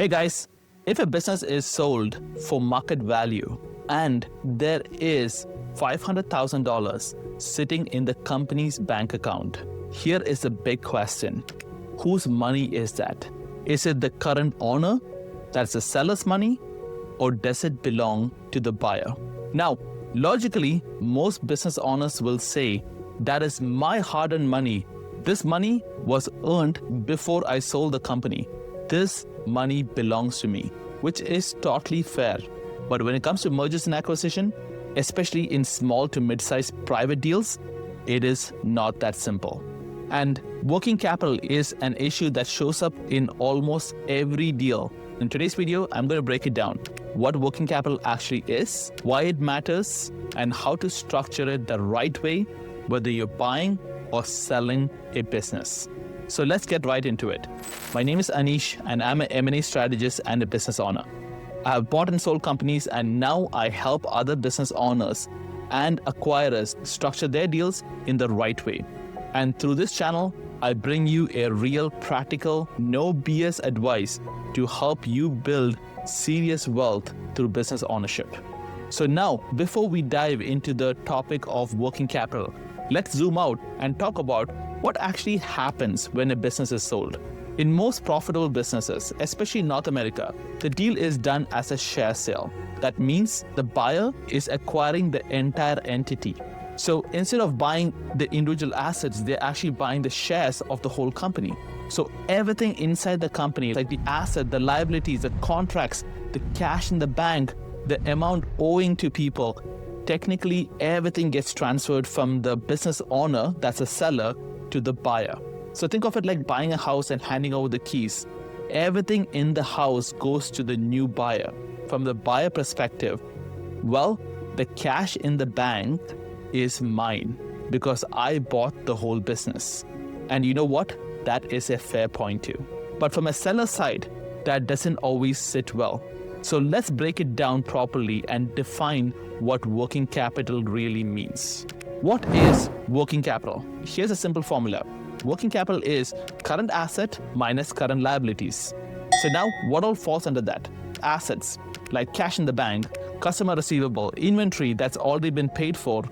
Hey guys, if a business is sold for market value and there is $500,000 sitting in the company's bank account, here is the big question. Whose money is that? Is it the current owner? That's the seller's money? Or does it belong to the buyer? Now, logically, most business owners will say, that is my hard-earned money. This money was earned before I sold the company. This money belongs to me, which is totally fair. But when it comes to mergers and acquisition, especially in small to mid-sized private deals, it is not that simple. And working capital is an issue that shows up in almost every deal. In today's video, I'm going to break it down. What working capital actually is, why it matters, and how to structure it the right way, whether you're buying or selling a business. So let's get right into it. My name is Anish and I'm an M&A strategist and a business owner. I have bought and sold companies and now I help other business owners and acquirers structure their deals in the right way. And through this channel, I bring you a real practical, no BS advice to help you build serious wealth through business ownership. So now, before we dive into the topic of working capital, let's zoom out and talk about what actually happens when a business is sold. In most profitable businesses, especially in North America, the deal is done as a share sale. That means the buyer is acquiring the entire entity. So instead of buying the individual assets, they're actually buying the shares of the whole company. So everything inside the company, like the asset, the liabilities, the contracts, the cash in the bank, the amount owing to people, technically everything gets transferred from the business owner, that's a seller, to the buyer. So think of it like buying a house and handing over the keys. Everything in the house goes to the new buyer. From the buyer perspective, well, the cash in the bank is mine because I bought the whole business. And you know what? That is a fair point too. But from a seller side, that doesn't always sit well. So let's break it down properly and define what working capital really means. What is working capital? Here's a simple formula. Working capital is current asset minus current liabilities. So now what all falls under that? Assets like cash in the bank, customer receivable, inventory that's already been paid for,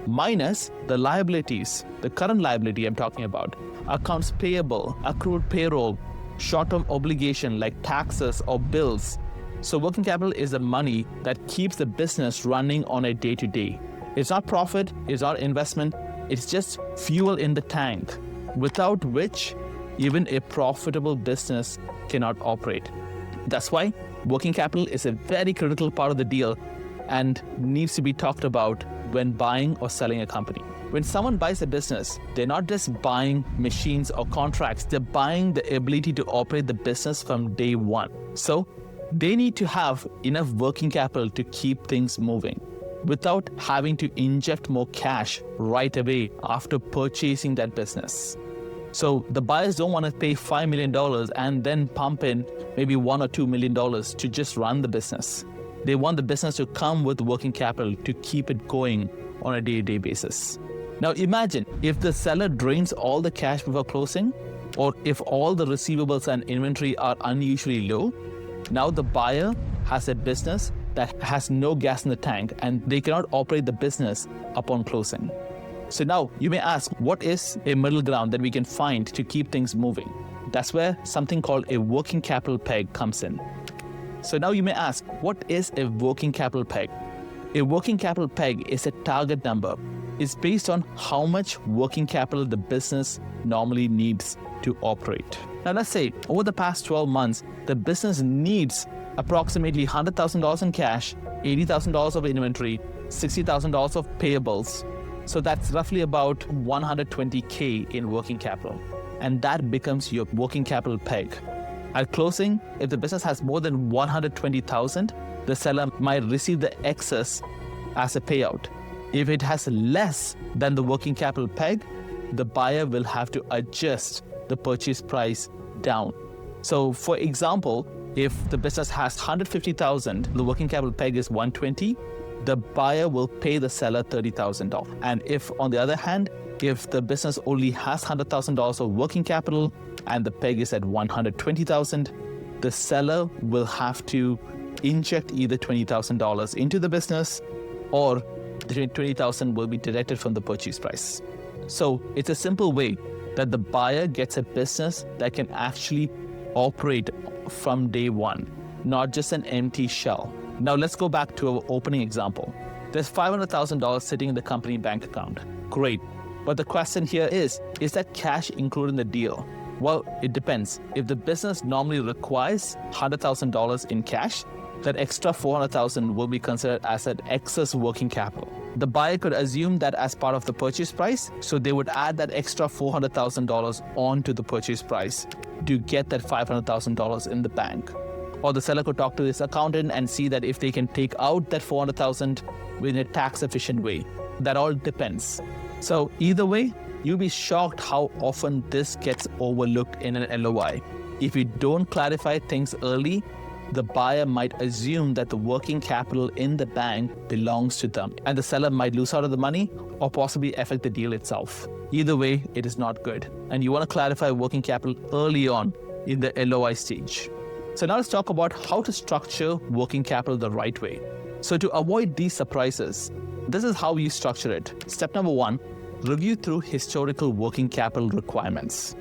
minus the liabilities, the current liability I'm talking about, accounts payable, accrued payroll, short-term obligation like taxes or bills. So working capital is the money that keeps the business running on a day-to-day. It's not profit, it's not investment, it's just fuel in the tank, without which even a profitable business cannot operate. That's why working capital is a very critical part of the deal and needs to be talked about when buying or selling a company. When someone buys a business, they're not just buying machines or contracts, they're buying the ability to operate the business from day one. So they need to have enough working capital to keep things moving without having to inject more cash right away after purchasing that business. So the buyers don't want to pay $5 million and then pump in maybe $1 or $2 million to just run the business. They want the business to come with working capital to keep it going on a day-to-day basis. Now imagine if the seller drains all the cash before closing, or if all the receivables and inventory are unusually low. Now the buyer has a business that has no gas in the tank and they cannot operate the business upon closing. So now you may ask, what is a middle ground that we can find to keep things moving? That's where something called a working capital peg comes in. So now you may ask, what is a working capital peg? A working capital peg is a target number. It's based on how much working capital the business normally needs to operate. Now let's say over the past 12 months, the business needs approximately $100,000 in cash, $80,000 of inventory, $60,000 of payables. So that's roughly about $120K in working capital. And that becomes your working capital peg. At closing, if the business has more than $120,000, the seller might receive the excess as a payout. If it has less than the working capital peg, the buyer will have to adjust the purchase price down. So for example, if the business has $150,000, the working capital peg is $120,000, the buyer will pay the seller $30,000. And if on the other hand, if the business only has $100,000 of working capital and the peg is at $120,000, the seller will have to inject either $20,000 into the business, or the $20,000 will be deducted from the purchase price. So it's a simple way that the buyer gets a business that can actually operate from day one, not just an empty shell. Now let's go back to our opening example. There's $500,000 sitting in the company bank account. Great. But the question here is that cash included in the deal? Well, it depends. If the business normally requires $100,000 in cash, that extra $400,000 will be considered as an excess working capital. The buyer could assume that as part of the purchase price, so they would add that extra $400,000 onto the purchase price to get that $500,000 in the bank. Or the seller could talk to his accountant and see that if they can take out that $400,000 in a tax-efficient way. That all depends. So either way, you'll be shocked how often this gets overlooked in an LOI. If you don't clarify things early, the buyer might assume that the working capital in the bank belongs to them, and the seller might lose out on the money or possibly affect the deal itself. Either way, it is not good. And you want to clarify working capital early on in the LOI stage. So now let's talk about how to structure working capital the right way. So to avoid these surprises, this is how you structure it. Step number 1, review through historical working capital requirements.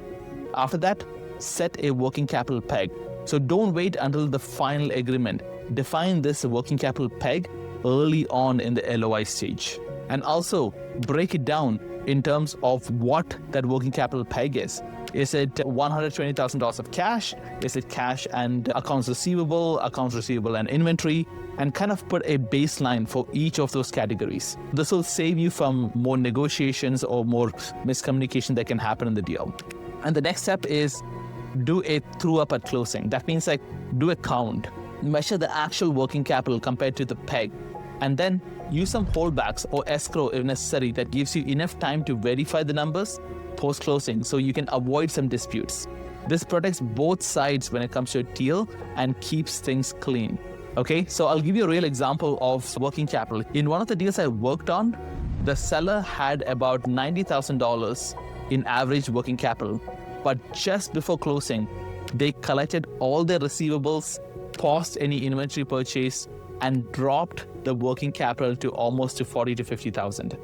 After that, set a working capital peg. So don't wait until the final agreement. Define this working capital peg early on in the LOI stage. And also break it down in terms of what that working capital peg is. Is it $120,000 of cash? Is it cash and accounts receivable and inventory? And kind of put a baseline for each of those categories. This will save you from more negotiations or more miscommunication that can happen in the deal. And the next step is do a true up at closing. That means like do a count, measure the actual working capital compared to the peg, and then use some holdbacks or escrow if necessary that gives you enough time to verify the numbers post-closing so you can avoid some disputes. This protects both sides when it comes to a deal and keeps things clean. Okay, so I'll give you a real example of working capital. In one of the deals I worked on, the seller had about $90,000 in average working capital. But just before closing, they collected all their receivables, paused any inventory purchase, and dropped the working capital to almost to $40,000 to $50,000.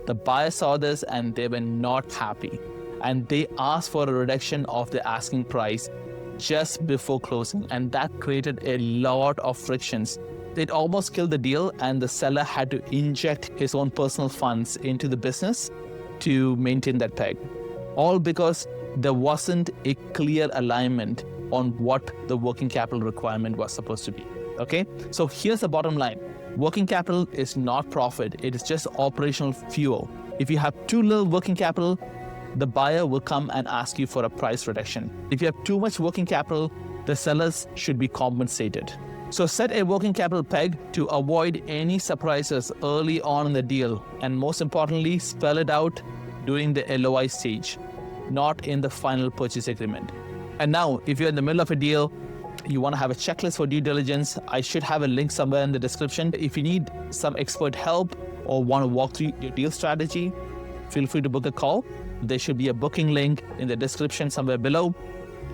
The buyer saw this and they were not happy. And they asked for a reduction of the asking price just before closing. And that created a lot of frictions. It almost killed the deal, and the seller had to inject his own personal funds into the business to maintain that peg. All because there wasn't a clear alignment on what the working capital requirement was supposed to be. Okay, so here's the bottom line. Working capital is not profit, it is just operational fuel. If you have too little working capital, the buyer will come and ask you for a price reduction. If you have too much working capital, the sellers should be compensated. So set a working capital peg to avoid any surprises early on in the deal, and most importantly, spell it out during the LOI stage, not in the final purchase agreement. And now, if you're in the middle of a deal, you want to have a checklist for due diligence, I should have a link somewhere in the description. If you need some expert help or want to walk through your deal strategy, feel free to book a call. There should be a booking link in the description somewhere below.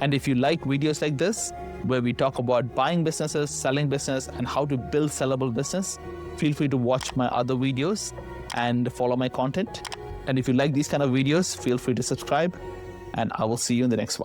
And if you like videos like this, where we talk about buying businesses, selling business, and how to build sellable business, feel free to watch my other videos and follow my content. And if you like these kind of videos, feel free to subscribe, and I will see you in the next one.